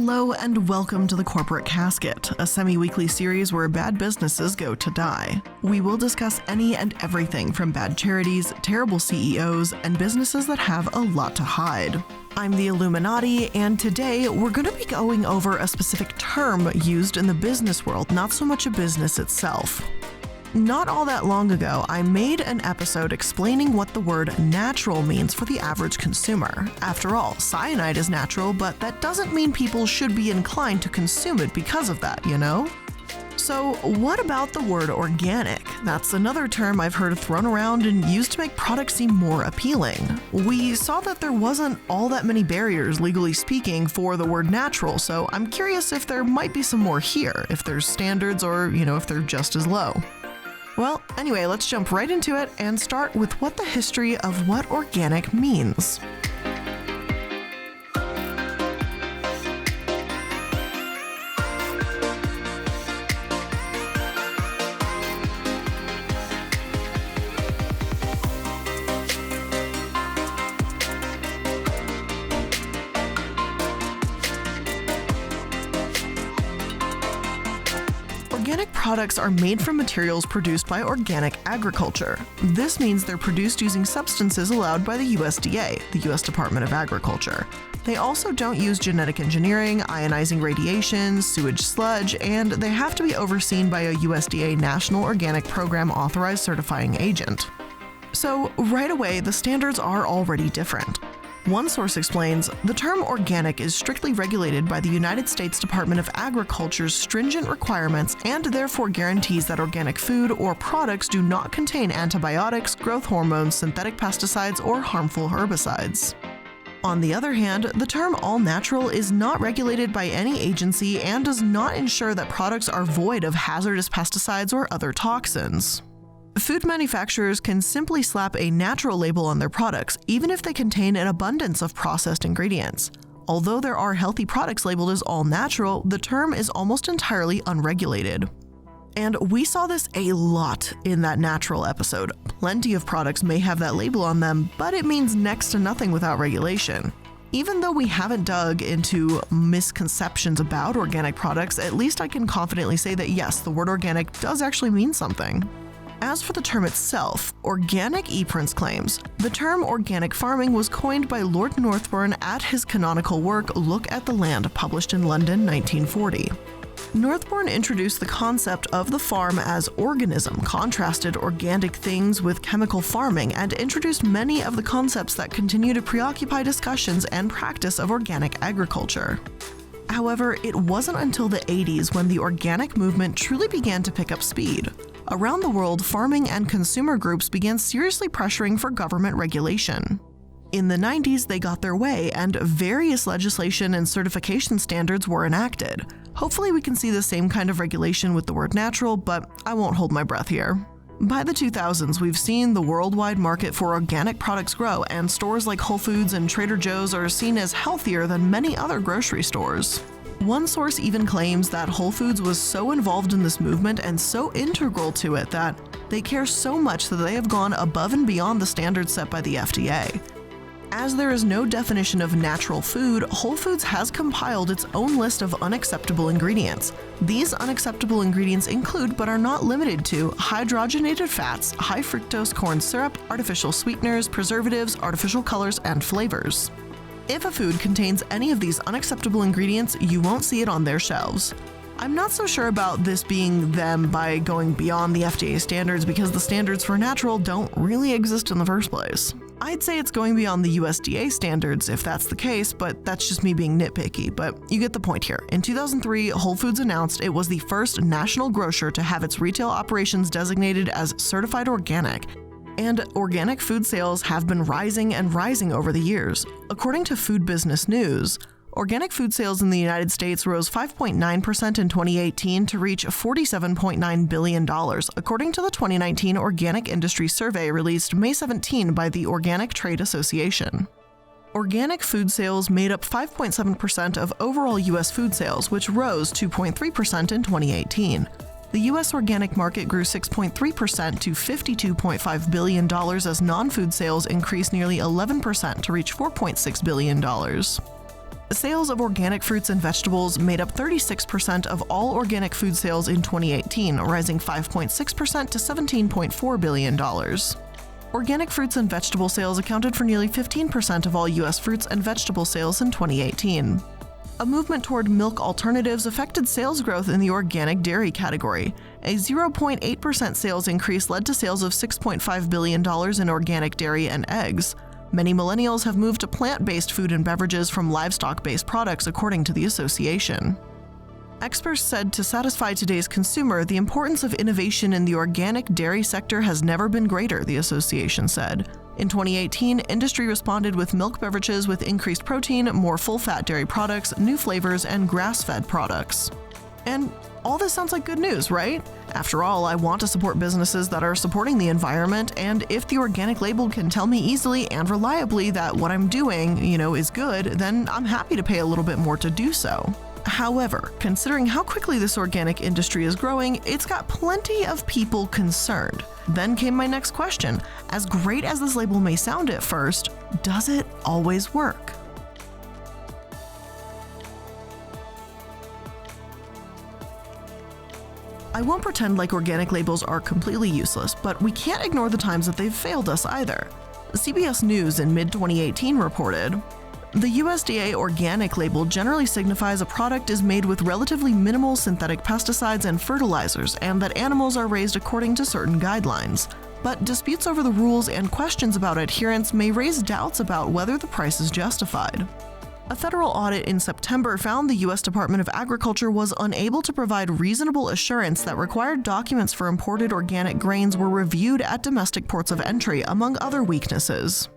Hello and welcome to the Corporate Casket, a semi-weekly series where bad businesses go to die. We will discuss any and everything from bad charities, terrible CEOs, and businesses that have a lot to hide. I'm the Illuminaughtii, and today we're going to be going over a specific term used in the business world, not so much a business itself. Not all that long ago, I made an episode explaining what the word natural means for the average consumer. After all, cyanide is natural, but that doesn't mean people should be inclined to consume it because of that, you know? So what about the word organic? That's another term I've heard thrown around and used to make products seem more appealing. We saw that there wasn't all that many barriers, legally speaking, for the word natural, so I'm curious if there might be some more here, if there's standards or, if they're just as low. Well, anyway, let's jump right into it and start with what the history of what organic means. Organic products are made from materials produced by organic agriculture. This means they're produced using substances allowed by the USDA, the U.S. Department of Agriculture. They also don't use genetic engineering, ionizing radiation, sewage sludge, and they have to be overseen by a USDA National Organic Program authorized certifying agent. So right away, the standards are already different. One source explains, the term organic is strictly regulated by the United States Department of Agriculture's stringent requirements and therefore guarantees that organic food or products do not contain antibiotics, growth hormones, synthetic pesticides, or harmful herbicides. On the other hand, the term all-natural is not regulated by any agency and does not ensure that products are void of hazardous pesticides or other toxins. Food manufacturers can simply slap a natural label on their products, even if they contain an abundance of processed ingredients. Although there are healthy products labeled as all natural, the term is almost entirely unregulated. And we saw this a lot in that natural episode. Plenty of products may have that label on them, but it means next to nothing without regulation. Even though we haven't dug into misconceptions about organic products, at least I can confidently say that yes, the word organic does actually mean something. As for the term itself, Organic ePrints claims, the term organic farming was coined by Lord Northbourne at his canonical work Look at the Land, published in London 1940. Northbourne introduced the concept of the farm as organism, contrasted organic things with chemical farming, and introduced many of the concepts that continue to preoccupy discussions and practice of organic agriculture. However, it wasn't until the 80s when the organic movement truly began to pick up speed. Around the world, farming and consumer groups began seriously pressuring for government regulation. In the 90s, they got their way, and various legislation and certification standards were enacted. Hopefully we can see the same kind of regulation with the word natural, but I won't hold my breath here. By the 2000s, we've seen the worldwide market for organic products grow, and stores like Whole Foods and Trader Joe's are seen as healthier than many other grocery stores. One source even claims that Whole Foods was so involved in this movement and so integral to it that they care so much that they have gone above and beyond the standards set by the FDA. As there is no definition of natural food, Whole Foods has compiled its own list of unacceptable ingredients. These unacceptable ingredients include, but are not limited to, hydrogenated fats, high fructose corn syrup, artificial sweeteners, preservatives, artificial colors, and flavors. If a food contains any of these unacceptable ingredients, you won't see it on their shelves. I'm not so sure about this being them by going beyond the FDA standards because the standards for natural don't really exist in the first place. I'd say it's going beyond the USDA standards if that's the case, but that's just me being nitpicky, but you get the point here. In 2003, Whole Foods announced it was the first national grocer to have its retail operations designated as certified organic. And organic food sales have been rising and rising over the years. According to Food Business News, organic food sales in the United States rose 5.9% in 2018 to reach $47.9 billion, according to the 2019 Organic Industry Survey released May 17 by the Organic Trade Association. Organic food sales made up 5.7% of overall U.S. food sales, which rose 2.3% in 2018. The U.S. organic market grew 6.3% to $52.5 billion as non-food sales increased nearly 11% to reach $4.6 billion. Sales of organic fruits and vegetables made up 36% of all organic food sales in 2018, rising 5.6% to $17.4 billion. Organic fruits and vegetable sales accounted for nearly 15% of all U.S. fruits and vegetable sales in 2018. A movement toward milk alternatives affected sales growth in the organic dairy category. A 0.8% sales increase led to sales of $6.5 billion in organic dairy and eggs. Many millennials have moved to plant-based food and beverages from livestock-based products, according to the association. Experts said to satisfy today's consumer, the importance of innovation in the organic dairy sector has never been greater, the association said. In 2018, industry responded with milk beverages with increased protein, more full-fat dairy products, new flavors, and grass-fed products. And all this sounds like good news, right? After all, I want to support businesses that are supporting the environment, and if the organic label can tell me easily and reliably that what I'm doing, is good, then I'm happy to pay a little bit more to do so. However, considering how quickly this organic industry is growing, it's got plenty of people concerned. Then came my next question. As great as this label may sound at first, does it always work? I won't pretend like organic labels are completely useless, but we can't ignore the times that they've failed us either. CBS News in mid-2018 reported, "The USDA organic label generally signifies a product is made with relatively minimal synthetic pesticides and fertilizers, and that animals are raised according to certain guidelines. But disputes over the rules and questions about adherence may raise doubts about whether the price is justified." A federal audit in September found the U.S. Department of Agriculture was unable to provide reasonable assurance that required documents for imported organic grains were reviewed at domestic ports of entry, among other weaknesses.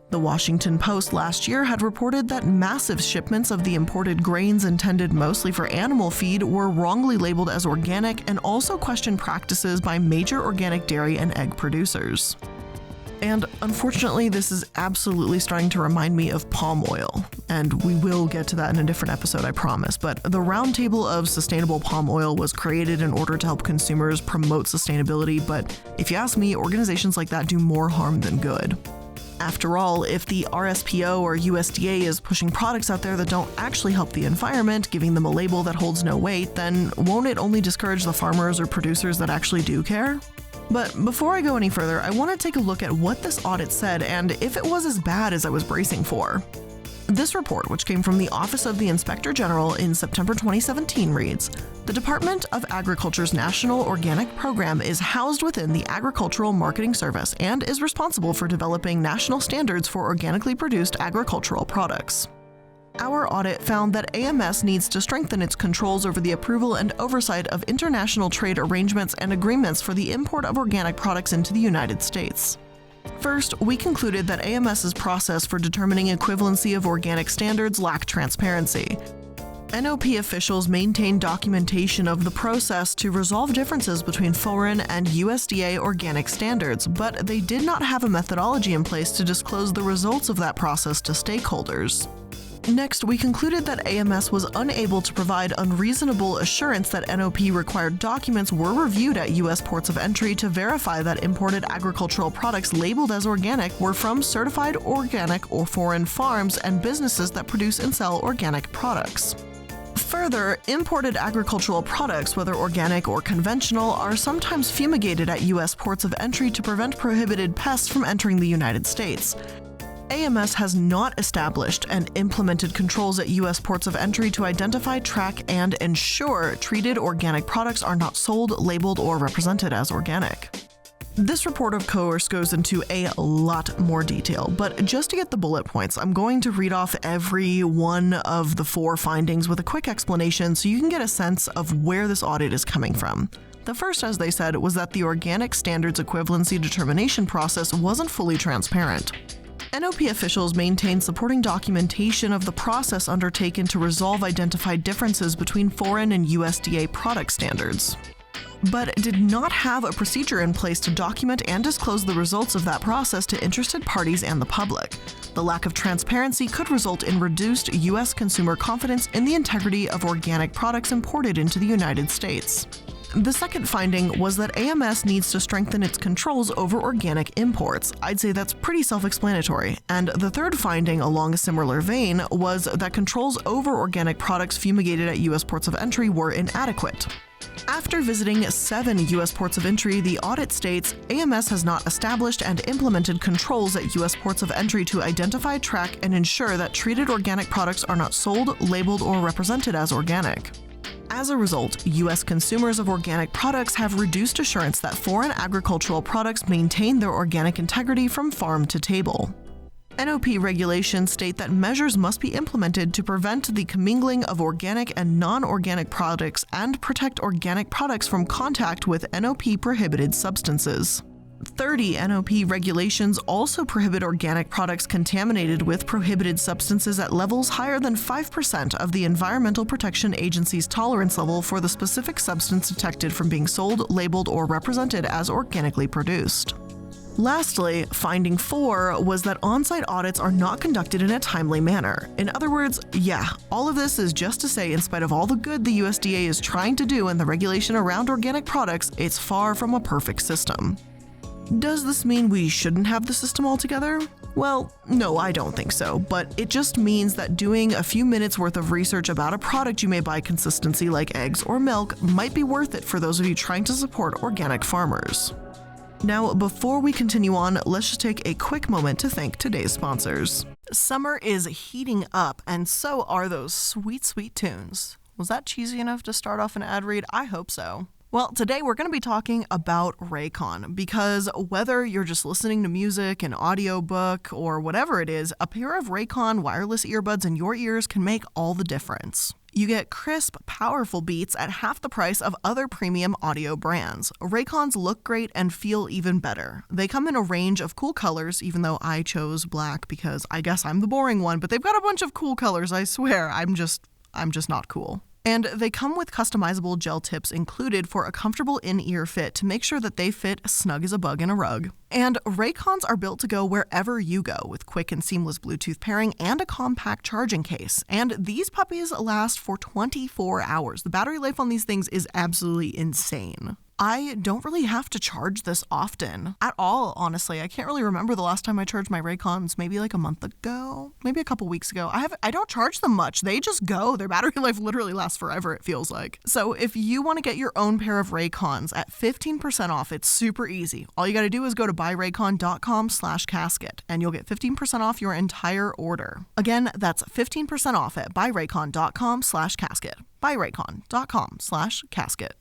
The Washington Post last year had reported that massive shipments of the imported grains intended mostly for animal feed were wrongly labeled as organic, and also questioned practices by major organic dairy and egg producers. And unfortunately, this is absolutely starting to remind me of palm oil, and we will get to that in a different episode, I promise. But the Roundtable of Sustainable Palm Oil was created in order to help consumers promote sustainability, but if you ask me, organizations like that do more harm than good. After all, if the RSPO or USDA is pushing products out there that don't actually help the environment, giving them a label that holds no weight, then won't it only discourage the farmers or producers that actually do care? But before I go any further, I want to take a look at what this audit said and if it was as bad as I was bracing for. This report, which came from the Office of the Inspector General in September 2017, reads, "The Department of Agriculture's National Organic Program is housed within the Agricultural Marketing Service and is responsible for developing national standards for organically produced agricultural products. Our audit found that AMS needs to strengthen its controls over the approval and oversight of international trade arrangements and agreements for the import of organic products into the United States. First, we concluded that AMS's process for determining equivalency of organic standards lacked transparency. NOP officials maintained documentation of the process to resolve differences between foreign and USDA organic standards, but they did not have a methodology in place to disclose the results of that process to stakeholders. Next, we concluded that AMS was unable to provide unreasonable assurance that NOP-required documents were reviewed at U.S. ports of entry to verify that imported agricultural products labeled as organic were from certified organic or foreign farms and businesses that produce and sell organic products. Further, imported agricultural products, whether organic or conventional, are sometimes fumigated at U.S. ports of entry to prevent prohibited pests from entering the United States. AMS has not established and implemented controls at U.S. ports of entry to identify, track, and ensure treated organic products are not sold, labeled, or represented as organic." This report, of course, goes into a lot more detail, but just to get the bullet points, I'm going to read off every one of the 4 findings with a quick explanation so you can get a sense of where this audit is coming from. The first, as they said, was that the organic standards equivalency determination process wasn't fully transparent. NOP officials maintained supporting documentation of the process undertaken to resolve identified differences between foreign and USDA product standards, but did not have a procedure in place to document and disclose the results of that process to interested parties and the public. The lack of transparency could result in reduced U.S. consumer confidence in the integrity of organic products imported into the United States. The second finding was that AMS needs to strengthen its controls over organic imports. I'd say that's pretty self-explanatory. And the third finding, along a similar vein, was that controls over organic products fumigated at U.S. ports of entry were inadequate. After visiting 7 U.S. ports of entry, the audit states AMS has not established and implemented controls at U.S. ports of entry to identify, track, and ensure that treated organic products are not sold, labeled, or represented as organic. As a result, U.S. consumers of organic products have reduced assurance that foreign agricultural products maintain their organic integrity from farm to table. NOP regulations state that measures must be implemented to prevent the commingling of organic and non-organic products and protect organic products from contact with NOP-prohibited substances. 30 NOP regulations also prohibit organic products contaminated with prohibited substances at levels higher than 5% of the Environmental Protection Agency's tolerance level for the specific substance detected from being sold, labeled, or represented as organically produced. Lastly, finding 4 was that on-site audits are not conducted in a timely manner. In other words, all of this is just to say, in spite of all the good the USDA is trying to do in the regulation around organic products, it's far from a perfect system. Does this mean we shouldn't have the system altogether? Well, no, I don't think so, but it just means that doing a few minutes worth of research about a product you may buy consistency like eggs or milk might be worth it for those of you trying to support organic farmers. Now, before we continue on, let's just take a quick moment to thank today's sponsors. Summer is heating up, and so are those sweet, sweet tunes. Was that cheesy enough to start off an ad read? I hope so. Well, today we're going to be talking about Raycon, because whether you're just listening to music, an audiobook, or whatever it is, a pair of Raycon wireless earbuds in your ears can make all the difference. You get crisp, powerful beats at half the price of other premium audio brands. Raycons look great and feel even better. They come in a range of cool colors, even though I chose black because I guess I'm the boring one, but they've got a bunch of cool colors, I swear. I'm just not cool. And they come with customizable gel tips included for a comfortable in-ear fit to make sure that they fit snug as a bug in a rug. And Raycons are built to go wherever you go with quick and seamless Bluetooth pairing and a compact charging case. And these puppies last for 24 hours. The battery life on these things is absolutely insane. I don't really have to charge this often at all, honestly. I can't really remember the last time I charged my Raycons, maybe like a month ago, maybe a couple weeks ago. I don't charge them much. They just go. Their battery life literally lasts forever, it feels like. So if you want to get your own pair of Raycons at 15% off, it's super easy. All you got to do is go to buyraycon.com/casket and you'll get 15% off your entire order. Again, that's 15% off at buyraycon.com/casket. buyraycon.com/casket.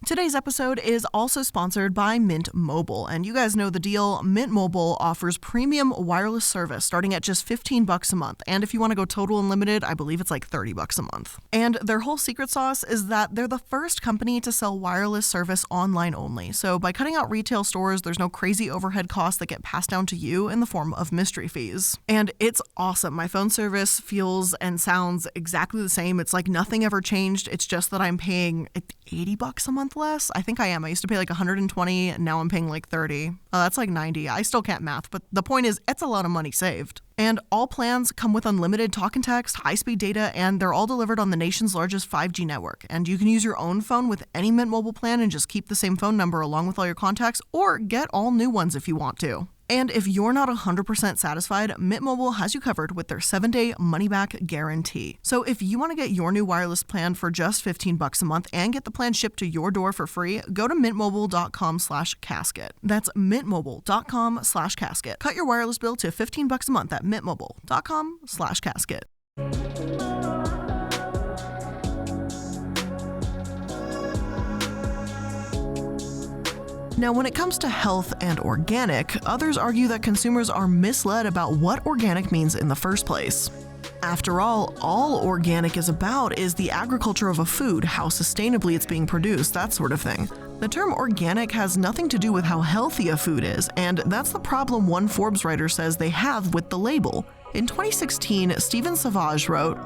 Today's episode is also sponsored by Mint Mobile, and you guys know the deal. Mint Mobile offers premium wireless service starting at just $15 a month, and if you want to go total unlimited, I believe it's like $30 a month. And their whole secret sauce is that they're the first company to sell wireless service online only, so by cutting out retail stores, there's no crazy overhead costs that get passed down to you in the form of mystery fees. And it's awesome. My phone service feels and sounds exactly the same. It's like nothing ever changed. It's just that I'm paying $80 a month less. I think I am. I used to pay like $120, and now I'm paying like $30. That's like $90. I still can't math, but the point is, it's a lot of money saved. And all plans come with unlimited talk and text, high-speed data, and they're all delivered on the nation's largest 5G network. And you can use your own phone with any Mint Mobile plan and just keep the same phone number along with all your contacts, or get all new ones if you want to. And if you're not 100% satisfied, Mint Mobile has you covered with their 7-day money-back guarantee. So if you want to get your new wireless plan for just $15 a month and get the plan shipped to your door for free, go to mintmobile.com/casket. That's mintmobile.com/casket. Cut your wireless bill to $15 a month at mintmobile.com/casket. Now, when it comes to health and organic, others argue that consumers are misled about what organic means in the first place. After all organic is about is the agriculture of a food, how sustainably it's being produced, that sort of thing. The term organic has nothing to do with how healthy a food is, and that's the problem one Forbes writer says they have with the label. In 2016, Stephen Savage wrote,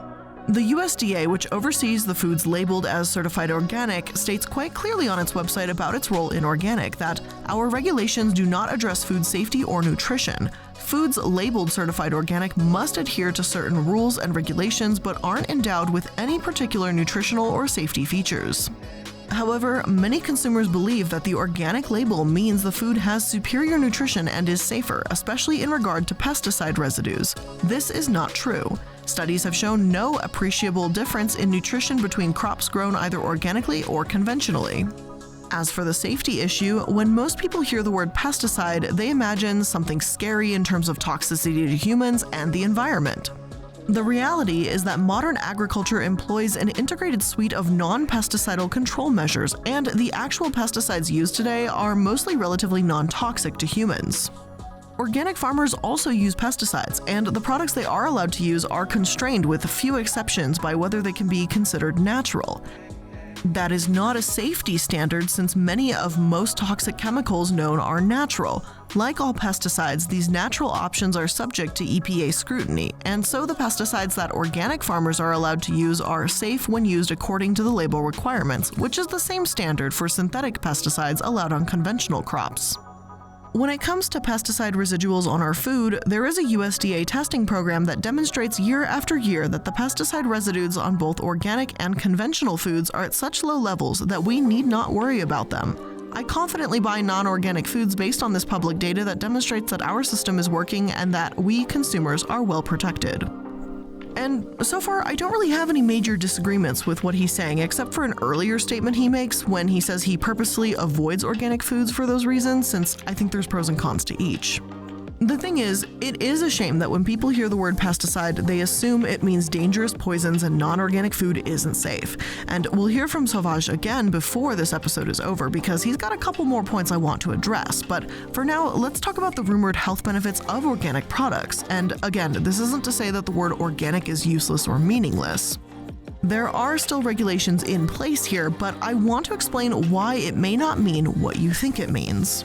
"The USDA, which oversees the foods labeled as certified organic, states quite clearly on its website about its role in organic that our regulations do not address food safety or nutrition. Foods labeled certified organic must adhere to certain rules and regulations but aren't endowed with any particular nutritional or safety features." However, many consumers believe that the organic label means the food has superior nutrition and is safer, especially in regard to pesticide residues. This is not true. Studies have shown no appreciable difference in nutrition between crops grown either organically or conventionally. As for the safety issue, when most people hear the word pesticide, they imagine something scary in terms of toxicity to humans and the environment. The reality is that modern agriculture employs an integrated suite of non-pesticidal control measures, and the actual pesticides used today are mostly relatively non-toxic to humans. Organic farmers also use pesticides, and the products they are allowed to use are constrained with few exceptions by whether they can be considered natural. That is not a safety standard since many of most toxic chemicals known are natural. Like all pesticides, these natural options are subject to EPA scrutiny, and so the pesticides that organic farmers are allowed to use are safe when used according to the label requirements, which is the same standard for synthetic pesticides allowed on conventional crops. When it comes to pesticide residuals on our food, there is a USDA testing program that demonstrates year after year that the pesticide residues on both organic and conventional foods are at such low levels that we need not worry about them. I confidently buy non-organic foods based on this public data that demonstrates that our system is working and that we consumers are well protected. And so far, I don't really have any major disagreements with what he's saying, except for an earlier statement he makes when he says he purposely avoids organic foods for those reasons, since I think there's pros and cons to each. The thing is, it is a shame that when people hear the word pesticide, they assume it means dangerous poisons and non-organic food isn't safe. And we'll hear from Sauvage again before this episode is over because he's got a couple more points I want to address. But for now, let's talk about the rumored health benefits of organic products. And again, this isn't to say that the word organic is useless or meaningless. There are still regulations in place here, but I want to explain why it may not mean what you think it means.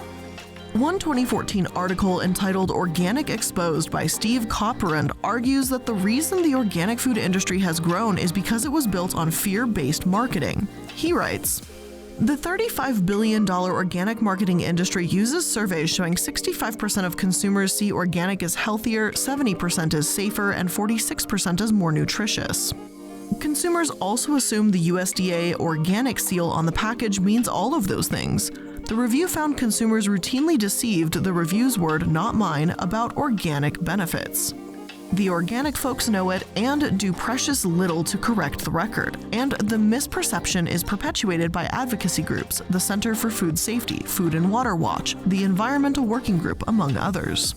One 2014 article entitled Organic Exposed by Steve Copperand argues that the reason the organic food industry has grown is because it was built on fear-based marketing. He writes, "The $35 billion organic marketing industry uses surveys showing 65% of consumers see organic as healthier, 70% as safer, and 46% as more nutritious. Consumers also assume the USDA organic seal on the package means all of those things. The review found consumers routinely deceived the review's word, not mine, about organic benefits. The organic folks know it and do precious little to correct the record, and the misperception is perpetuated by advocacy groups, the Center for Food Safety, Food and Water Watch, the Environmental Working Group, among others."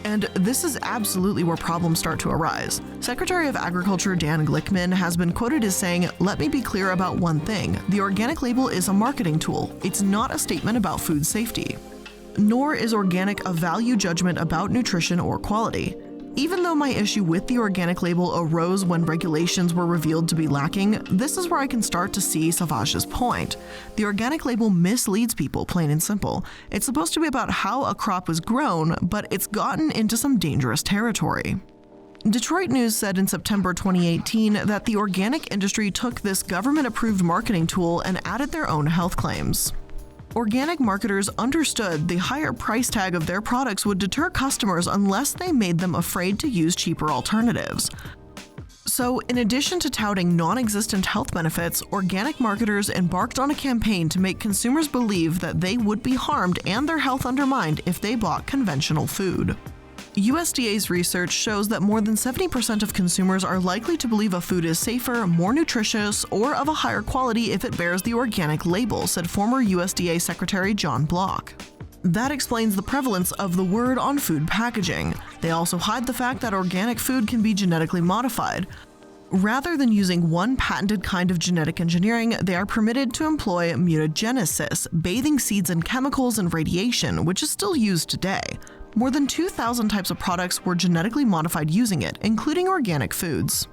And this is absolutely where problems start to arise. Secretary of Agriculture Dan Glickman has been quoted as saying, "Let me be clear about one thing. The organic label is a marketing tool. It's not a statement about food safety. Nor is organic a value judgment about nutrition or quality. Even though my issue with the organic label arose when regulations were revealed to be lacking, this is where I can start to see Savage's point. The organic label misleads people, plain and simple. It's supposed to be about how a crop was grown, but it's gotten into some dangerous territory." Detroit News said in September 2018 that the organic industry took this government-approved marketing tool and added their own health claims. Organic marketers understood the higher price tag of their products would deter customers unless they made them afraid to use cheaper alternatives. So, in addition to touting non-existent health benefits, organic marketers embarked on a campaign to make consumers believe that they would be harmed and their health undermined if they bought conventional food. USDA's research shows that more than 70% of consumers are likely to believe a food is safer, more nutritious, or of a higher quality if it bears the organic label, said former USDA Secretary John Block. That explains the prevalence of the word on food packaging. They also hide the fact that organic food can be genetically modified. Rather than using one patented kind of genetic engineering, they are permitted to employ mutagenesis, bathing seeds in chemicals and radiation, which is still used today. More than 2,000 types of products were genetically modified using it, including organic foods.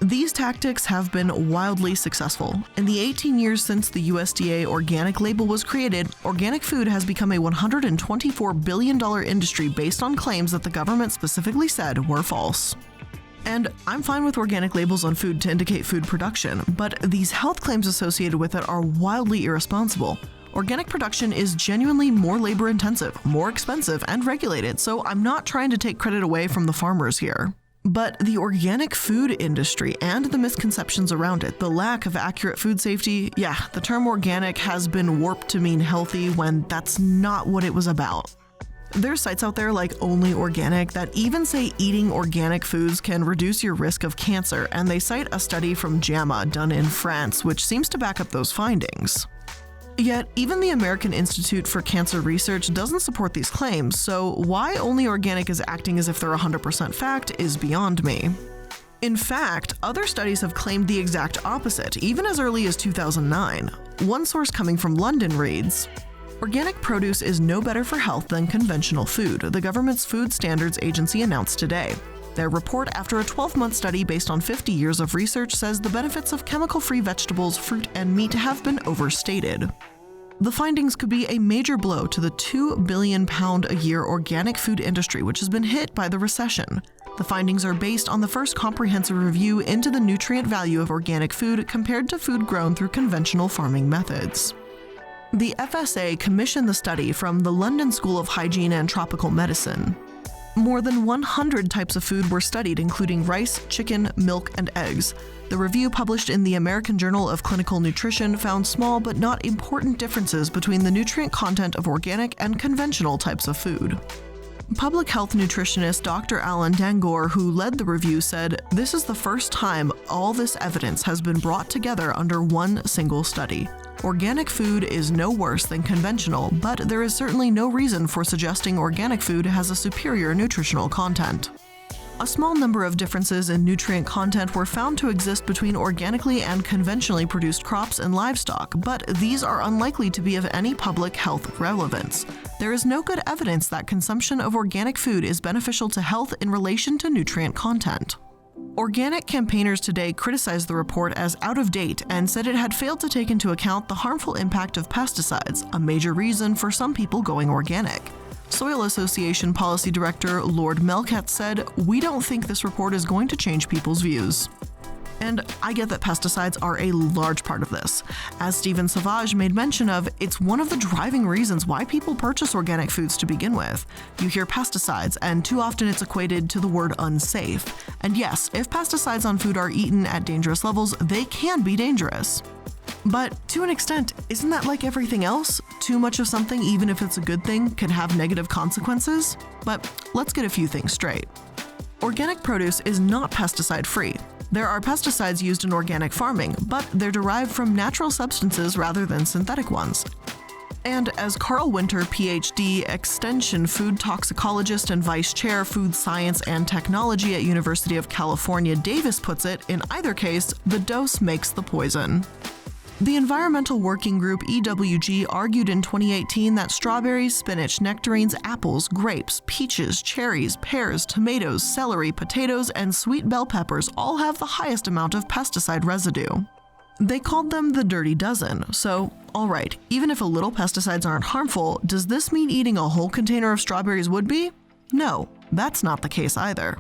These tactics have been wildly successful. In the 18 years since the USDA organic label was created, organic food has become a $124 billion industry based on claims that the government specifically said were false. And I'm fine with organic labels on food to indicate food production, but these health claims associated with it are wildly irresponsible. Organic production is genuinely more labor-intensive, more expensive, and regulated, so I'm not trying to take credit away from the farmers here. But the organic food industry and the misconceptions around it, the lack of accurate food safety, the term organic has been warped to mean healthy when that's not what it was about. There's sites out there like Only Organic that even say eating organic foods can reduce your risk of cancer, and they cite a study from JAMA done in France, which seems to back up those findings. Yet, even the American Institute for Cancer Research doesn't support these claims, so why Only Organic is acting as if they're 100% fact is beyond me. In fact, other studies have claimed the exact opposite, even as early as 2009. One source coming from London reads, "Organic produce is no better for health than conventional food," the government's Food Standards Agency announced today. Their report, after a 12-month study based on 50 years of research, says the benefits of chemical-free vegetables, fruit, and meat have been overstated. The findings could be a major blow to the £2 billion a year organic food industry, which has been hit by the recession. The findings are based on the first comprehensive review into the nutrient value of organic food compared to food grown through conventional farming methods. The FSA commissioned the study from the London School of Hygiene and Tropical Medicine. More than 100 types of food were studied, including rice, chicken, milk, and eggs. The review, published in the American Journal of Clinical Nutrition, found small but not important differences between the nutrient content of organic and conventional types of food. Public health nutritionist Dr. Alan Dangor, who led the review, said, "This is the first time all this evidence has been brought together under one single study. Organic food is no worse than conventional, but there is certainly no reason for suggesting organic food has a superior nutritional content." A small number of differences in nutrient content were found to exist between organically and conventionally produced crops and livestock, but these are unlikely to be of any public health relevance. There is no good evidence that consumption of organic food is beneficial to health in relation to nutrient content. Organic campaigners today criticized the report as out of date and said it had failed to take into account the harmful impact of pesticides, a major reason for some people going organic. Soil Association Policy Director Lord Melkat said, "We don't think this report is going to change people's views." And I get that pesticides are a large part of this. As Stephen Savage made mention of, it's one of the driving reasons why people purchase organic foods to begin with. You hear pesticides, and too often it's equated to the word unsafe. And yes, if pesticides on food are eaten at dangerous levels, they can be dangerous. But to an extent, isn't that like everything else? Too much of something, even if it's a good thing, can have negative consequences? But let's get a few things straight. Organic produce is not pesticide-free. There are pesticides used in organic farming, but they're derived from natural substances rather than synthetic ones. And as Carl Winter, PhD, Extension Food Toxicologist and Vice Chair, Food Science and Technology at University of California, Davis puts it, in either case, the dose makes the poison. The Environmental Working Group EWG argued in 2018 that strawberries, spinach, nectarines, apples, grapes, peaches, cherries, pears, tomatoes, celery, potatoes, and sweet bell peppers all have the highest amount of pesticide residue. They called them the dirty dozen. So, alright, even if a little pesticides aren't harmful, does this mean eating a whole container of strawberries would be? No, that's not the case either.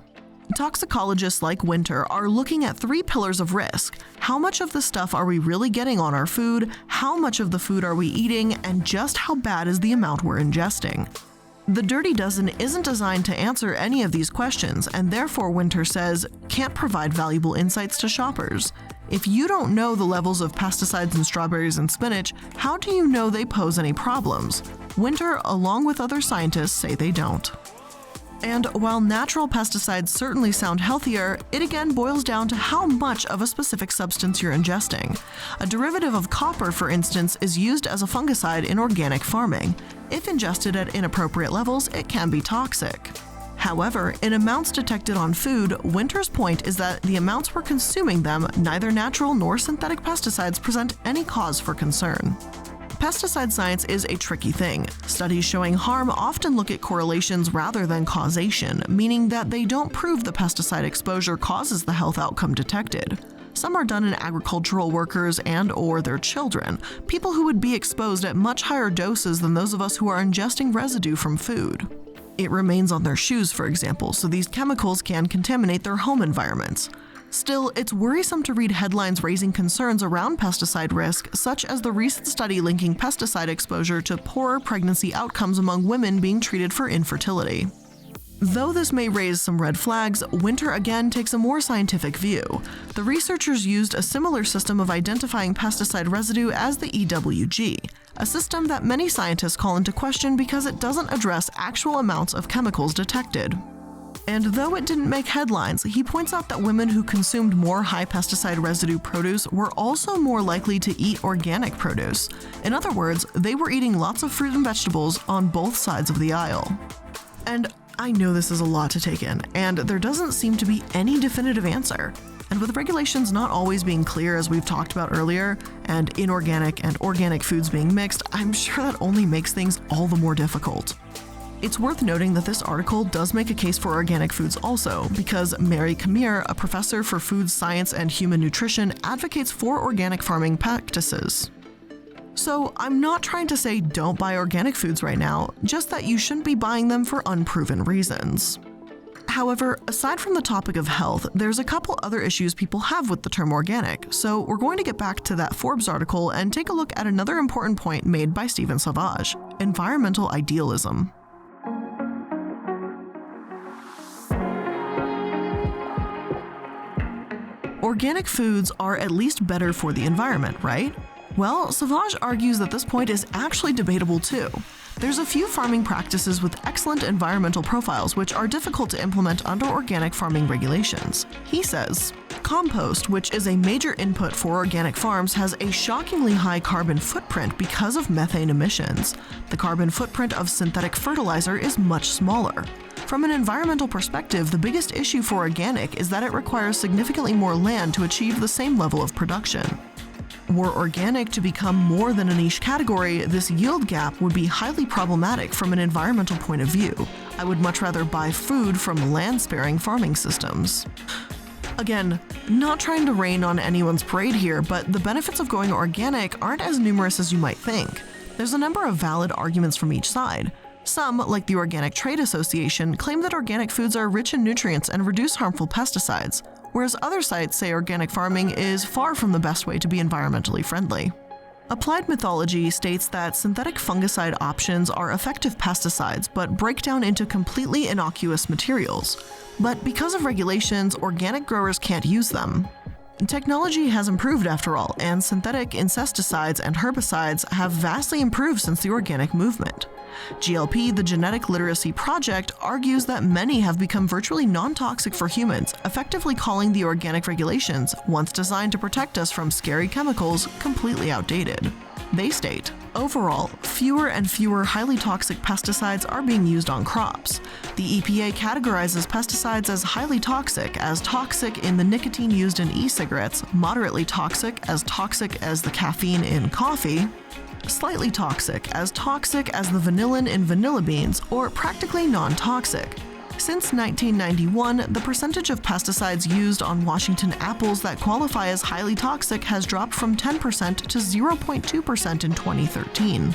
Toxicologists like Winter are looking at 3 pillars of risk. How much of the stuff are we really getting on our food? How much of the food are we eating? And just how bad is the amount we're ingesting? The Dirty Dozen isn't designed to answer any of these questions, and therefore, Winter says, can't provide valuable insights to shoppers. If you don't know the levels of pesticides in strawberries and spinach, how do you know they pose any problems? Winter, along with other scientists, say they don't. And while natural pesticides certainly sound healthier, it again boils down to how much of a specific substance you're ingesting. A derivative of copper, for instance, is used as a fungicide in organic farming. If ingested at inappropriate levels, it can be toxic. However, in amounts detected on food, Winter's point is that the amounts we're consuming them, neither natural nor synthetic pesticides present any cause for concern. Pesticide science is a tricky thing. Studies showing harm often look at correlations rather than causation, meaning that they don't prove the pesticide exposure causes the health outcome detected. Some are done in agricultural workers and/or their children, people who would be exposed at much higher doses than those of us who are ingesting residue from food. It remains on their shoes, for example, so these chemicals can contaminate their home environments. Still, it's worrisome to read headlines raising concerns around pesticide risk, such as the recent study linking pesticide exposure to poorer pregnancy outcomes among women being treated for infertility. Though this may raise some red flags, Winter again takes a more scientific view. The researchers used a similar system of identifying pesticide residue as the EWG, a system that many scientists call into question because it doesn't address actual amounts of chemicals detected. And though it didn't make headlines, he points out that women who consumed more high pesticide residue produce were also more likely to eat organic produce. In other words, they were eating lots of fruit and vegetables on both sides of the aisle. And I know this is a lot to take in, and there doesn't seem to be any definitive answer. And with regulations not always being clear, as we've talked about earlier, and inorganic and organic foods being mixed, I'm sure that only makes things all the more difficult. It's worth noting that this article does make a case for organic foods also, because Mary Kamir, a professor for food science and human nutrition, advocates for organic farming practices. So I'm not trying to say don't buy organic foods right now, just that you shouldn't be buying them for unproven reasons. However, aside from the topic of health, there's a couple other issues people have with the term organic, so we're going to get back to that Forbes article and take a look at another important point made by Stephen Sauvage: environmental idealism. Organic foods are at least better for the environment, right? Well, Sauvage argues that this point is actually debatable too. There's a few farming practices with excellent environmental profiles which are difficult to implement under organic farming regulations. He says, compost, which is a major input for organic farms, has a shockingly high carbon footprint because of methane emissions. The carbon footprint of synthetic fertilizer is much smaller. From an environmental perspective, the biggest issue for organic is that it requires significantly more land to achieve the same level of production. Were organic to become more than a niche category, this yield gap would be highly problematic from an environmental point of view. I would much rather buy food from land-sparing farming systems. Again, not trying to rain on anyone's parade here, but the benefits of going organic aren't as numerous as you might think. There's a number of valid arguments from each side. Some, like the Organic Trade Association, claim that organic foods are rich in nutrients and reduce harmful pesticides, whereas other sites say organic farming is far from the best way to be environmentally friendly. Applied Mythology states that synthetic fungicide options are effective pesticides but break down into completely innocuous materials. But because of regulations, organic growers can't use them. Technology has improved after all, and synthetic insecticides and herbicides have vastly improved since the organic movement. GLP, the Genetic Literacy Project, argues that many have become virtually non-toxic for humans, effectively calling the organic regulations, once designed to protect us from scary chemicals, completely outdated. They state, overall, fewer and fewer highly toxic pesticides are being used on crops. The EPA categorizes pesticides as highly toxic in the nicotine used in e-cigarettes, moderately toxic as the caffeine in coffee, slightly toxic as the vanillin in vanilla beans, or practically non-toxic. Since 1991, the percentage of pesticides used on Washington apples that qualify as highly toxic has dropped from 10% to 0.2% in 2013.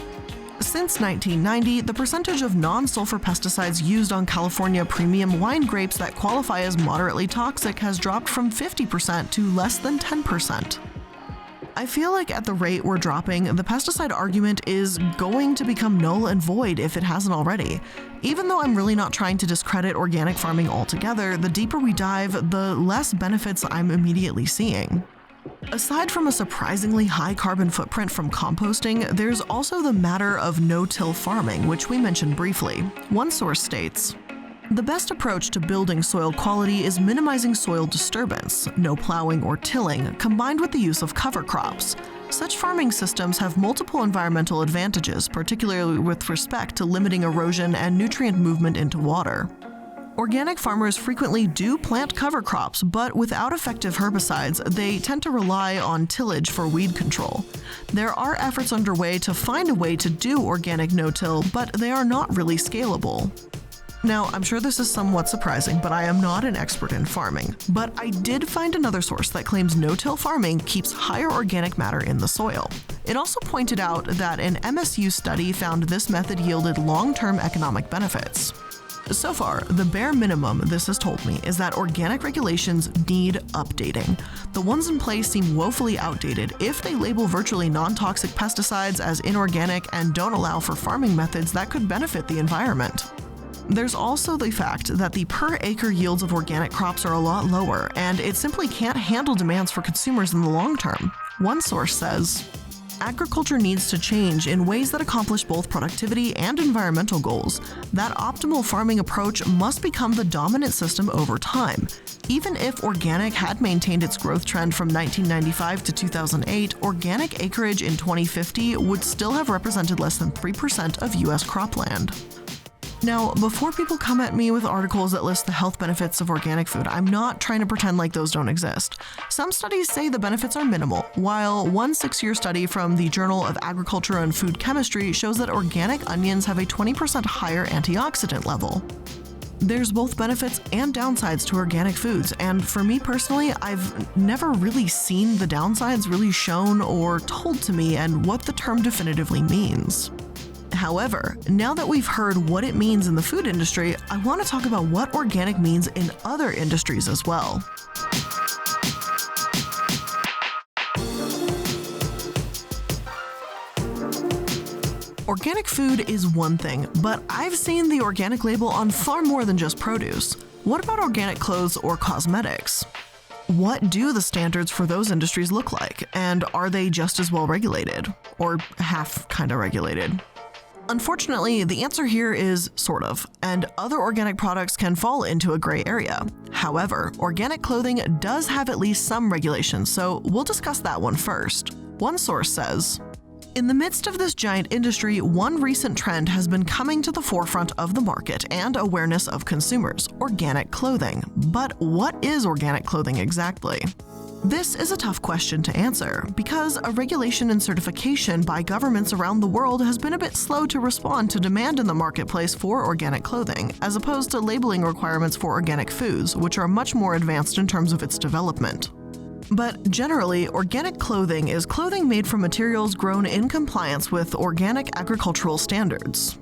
Since 1990, the percentage of non-sulfur pesticides used on California premium wine grapes that qualify as moderately toxic has dropped from 50% to less than 10%. I feel like at the rate we're dropping, the pesticide argument is going to become null and void if it hasn't already. Even though I'm really not trying to discredit organic farming altogether, the deeper we dive, the less benefits I'm immediately seeing. Aside from a surprisingly high carbon footprint from composting, there's also the matter of no-till farming, which we mentioned briefly. One source states, the best approach to building soil quality is minimizing soil disturbance, no plowing or tilling, combined with the use of cover crops. Such farming systems have multiple environmental advantages, particularly with respect to limiting erosion and nutrient movement into water. Organic farmers frequently do plant cover crops, but without effective herbicides, they tend to rely on tillage for weed control. There are efforts underway to find a way to do organic no-till, but they are not really scalable. Now, I'm sure this is somewhat surprising, but I am not an expert in farming. But I did find another source that claims no-till farming keeps higher organic matter in the soil. It also pointed out that an MSU study found this method yielded long-term economic benefits. So far, the bare minimum this has told me is that organic regulations need updating. The ones in place seem woefully outdated if they label virtually non-toxic pesticides as inorganic and don't allow for farming methods that could benefit the environment. There's also the fact that the per-acre yields of organic crops are a lot lower, and it simply can't handle demands for consumers in the long term. One source says, agriculture needs to change in ways that accomplish both productivity and environmental goals. That optimal farming approach must become the dominant system over time. Even if organic had maintained its growth trend from 1995 to 2008, organic acreage in 2050 would still have represented less than 3% of U.S. cropland. Now, before people come at me with articles that list the health benefits of organic food, I'm not trying to pretend like those don't exist. Some studies say the benefits are minimal, while one 6-year study from the Journal of Agriculture and Food Chemistry shows that organic onions have a 20% higher antioxidant level. There's both benefits and downsides to organic foods, and for me personally, I've never really seen the downsides really shown or told to me and what the term definitively means. However, now that we've heard what it means in the food industry, I want to talk about what organic means in other industries as well. Organic food is one thing, but I've seen the organic label on far more than just produce. What about organic clothes or cosmetics? What do the standards for those industries look like, and are they just as well regulated? Or half kinda regulated? Unfortunately, the answer here is sort of, and other organic products can fall into a gray area. However, organic clothing does have at least some regulations, so we'll discuss that one first. One source says, in the midst of this giant industry, one recent trend has been coming to the forefront of the market and awareness of consumers: organic clothing. But what is organic clothing exactly? This is a tough question to answer because a regulation and certification by governments around the world has been a bit slow to respond to demand in the marketplace for organic clothing, as opposed to labeling requirements for organic foods, which are much more advanced in terms of its development. But generally, organic clothing is clothing made from materials grown in compliance with organic agricultural standards.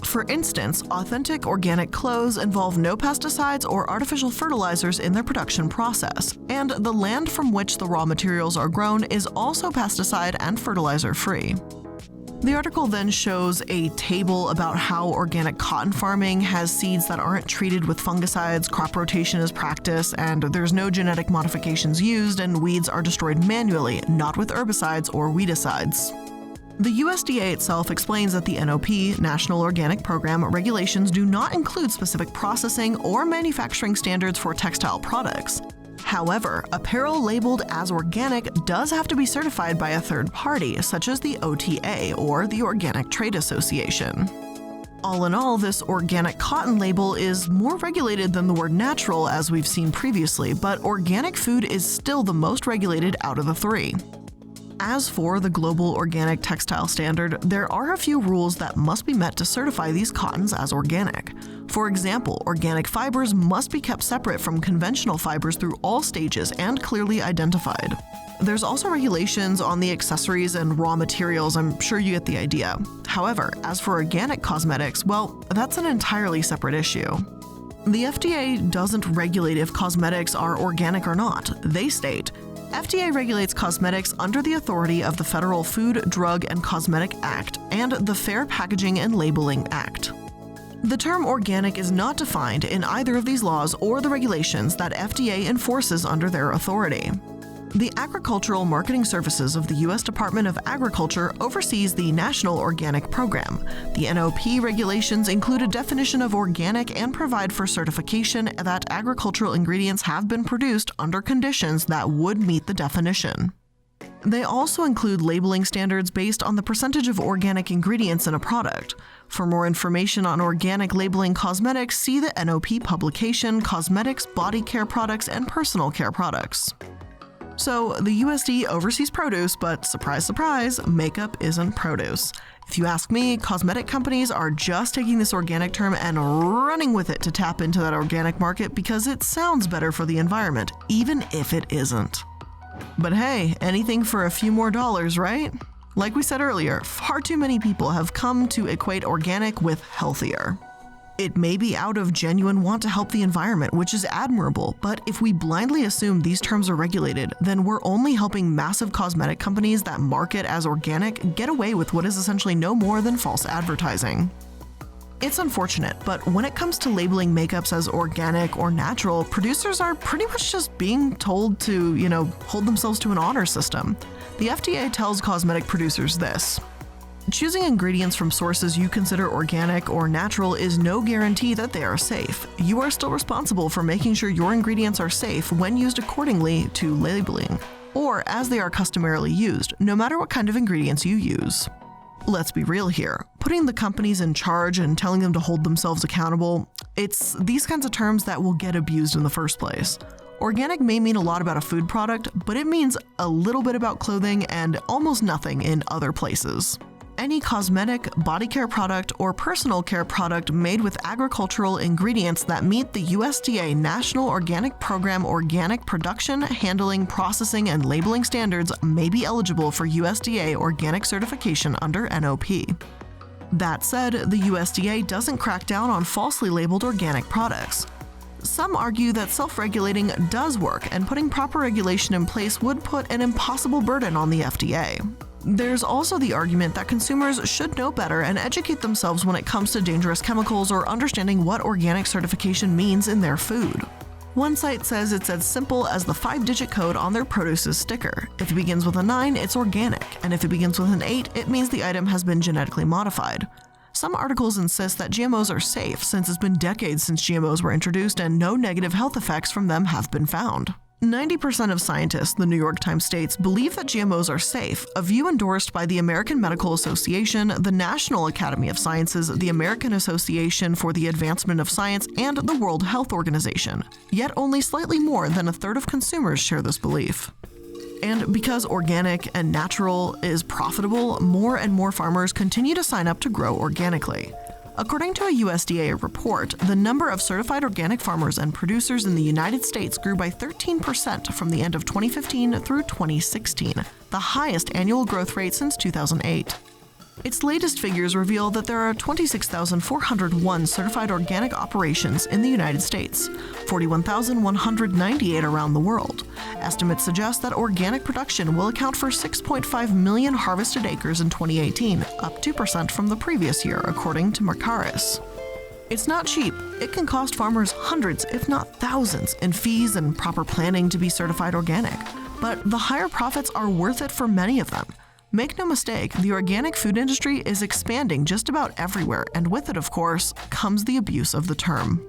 For instance, authentic organic clothes involve no pesticides or artificial fertilizers in their production process, and the land from which the raw materials are grown is also pesticide and fertilizer free. The article then shows a table about how organic cotton farming has seeds that aren't treated with fungicides, crop rotation is practiced, and there's no genetic modifications used, and weeds are destroyed manually, not with herbicides or weedicides. The USDA itself explains that the NOP, National Organic Program, regulations do not include specific processing or manufacturing standards for textile products. However, apparel labeled as organic does have to be certified by a third party, such as the OTA or the Organic Trade Association. All in all, this organic cotton label is more regulated than the word natural, as we've seen previously, but organic food is still the most regulated out of the three. As for the Global Organic Textile Standard, there are a few rules that must be met to certify these cottons as organic. For example, organic fibers must be kept separate from conventional fibers through all stages and clearly identified. There's also regulations on the accessories and raw materials. I'm sure you get the idea. However, as for organic cosmetics, well, that's an entirely separate issue. The FDA doesn't regulate if cosmetics are organic or not. They state, FDA regulates cosmetics under the authority of the Federal Food, Drug, and Cosmetic Act and the Fair Packaging and Labeling Act. The term organic is not defined in either of these laws or the regulations that FDA enforces under their authority. The Agricultural Marketing Services of the U.S. Department of Agriculture oversees the National Organic Program. The NOP regulations include a definition of organic and provide for certification that agricultural ingredients have been produced under conditions that would meet the definition. They also include labeling standards based on the percentage of organic ingredients in a product. For more information on organic labeling cosmetics, see the NOP publication, Cosmetics, Body Care Products, and Personal Care Products. So, the USD oversees produce, but surprise, surprise, makeup isn't produce. If you ask me, cosmetic companies are just taking this organic term and running with it to tap into that organic market because it sounds better for the environment, even if it isn't. But hey, anything for a few more dollars, right? Like we said earlier, far too many people have come to equate organic with healthier. It may be out of genuine want to help the environment, which is admirable, but if we blindly assume these terms are regulated, then we're only helping massive cosmetic companies that market as organic get away with what is essentially no more than false advertising. It's unfortunate, but when it comes to labeling makeups as organic or natural, producers are pretty much just being told to, hold themselves to an honor system. The FDA tells cosmetic producers this: choosing ingredients from sources you consider organic or natural is no guarantee that they are safe. You are still responsible for making sure your ingredients are safe when used accordingly to labeling, or as they are customarily used, no matter what kind of ingredients you use. Let's be real here. Putting the companies in charge and telling them to hold themselves accountable, it's these kinds of terms that will get abused in the first place. Organic may mean a lot about a food product, but it means a little bit about clothing and almost nothing in other places. Any cosmetic, body care product, or personal care product made with agricultural ingredients that meet the USDA National Organic Program organic production, handling, processing, and labeling standards may be eligible for USDA organic certification under NOP. That said, the USDA doesn't crack down on falsely labeled organic products. Some argue that self-regulating does work, and putting proper regulation in place would put an impossible burden on the FDA. There's also the argument that consumers should know better and educate themselves when it comes to dangerous chemicals or understanding what organic certification means in their food. One site says it's as simple as the 5-digit code on their produce's sticker. If it begins with a 9, it's organic, and if it begins with an 8, it means the item has been genetically modified. Some articles insist that GMOs are safe since it's been decades since GMOs were introduced and no negative health effects from them have been found. 90% of scientists, the New York Times states, believe that GMOs are safe, a view endorsed by the American Medical Association, the National Academy of Sciences, the American Association for the Advancement of Science, and the World Health Organization. Yet only slightly more than a third of consumers share this belief. And because organic and natural is profitable, more and more farmers continue to sign up to grow organically. According to a USDA report, the number of certified organic farmers and producers in the United States grew by 13% from the end of 2015 through 2016, the highest annual growth rate since 2008. Its latest figures reveal that there are 26,401 certified organic operations in the United States, 41,198 around the world. Estimates suggest that organic production will account for 6.5 million harvested acres in 2018, up 2% from the previous year, according to Mercaris. It's not cheap. It can cost farmers hundreds, if not thousands, in fees and proper planning to be certified organic. But the higher profits are worth it for many of them. Make no mistake, the organic food industry is expanding just about everywhere, and with it, of course, comes the abuse of the term.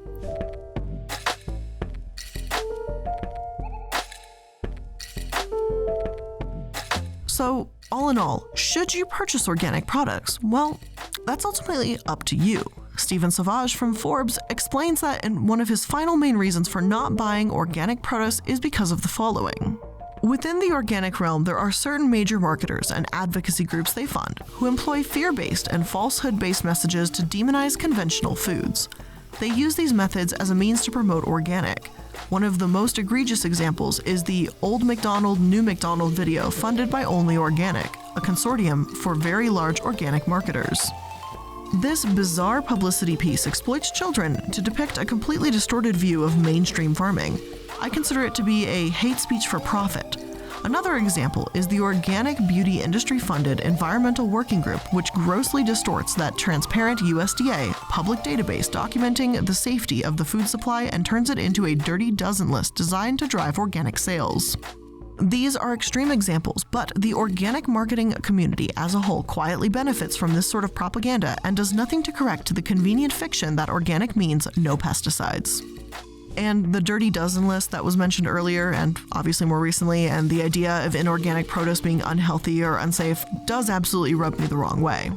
So, all in all, should you purchase organic products? Well, that's ultimately up to you. Stephen Sauvage from Forbes explains that one of his final main reasons for not buying organic produce is because of the following. Within the organic realm, there are certain major marketers and advocacy groups they fund who employ fear-based and falsehood-based messages to demonize conventional foods. They use these methods as a means to promote organic. One of the most egregious examples is the Old MacDonald, New MacDonald video funded by Only Organic, a consortium for very large organic marketers. This bizarre publicity piece exploits children to depict a completely distorted view of mainstream farming. I consider it to be a hate speech for profit. Another example is the Organic Beauty Industry-funded Environmental Working Group, which grossly distorts that transparent USDA public database documenting the safety of the food supply and turns it into a dirty dozen list designed to drive organic sales. These are extreme examples, but the organic marketing community as a whole quietly benefits from this sort of propaganda and does nothing to correct the convenient fiction that organic means no pesticides. And the dirty dozen list that was mentioned earlier, and obviously more recently, and the idea of inorganic produce being unhealthy or unsafe does absolutely rub me the wrong way.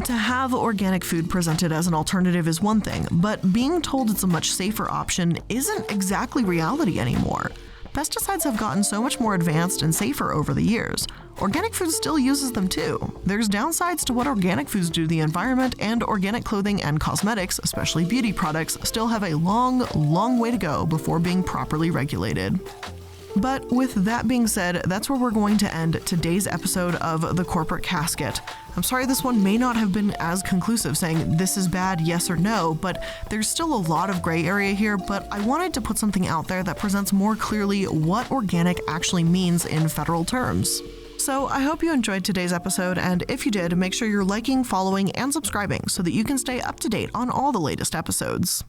To have organic food presented as an alternative is one thing, but being told it's a much safer option isn't exactly reality anymore. Pesticides have gotten so much more advanced and safer over the years. Organic food still uses them too. There's downsides to what organic foods do to the environment, and organic clothing and cosmetics, especially beauty products, still have a long way to go before being properly regulated. But with that being said, that's where we're going to end today's episode of The Corporate Casket. I'm sorry this one may not have been as conclusive, saying this is bad, yes or no, but there's still a lot of gray area here, but I wanted to put something out there that presents more clearly what organic actually means in federal terms. So I hope you enjoyed today's episode, and if you did, make sure you're liking, following, and subscribing so that you can stay up to date on all the latest episodes.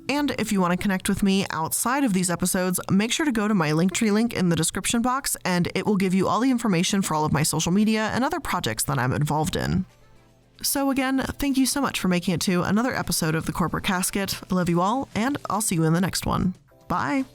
And if you want to connect with me outside of these episodes, make sure to go to my Linktree link in the description box, and it will give you all the information for all of my social media and other projects that I'm involved in. So again, thank you so much for making it to another episode of the Corporate Casket. I love you all, and I'll see you in the next one. Bye!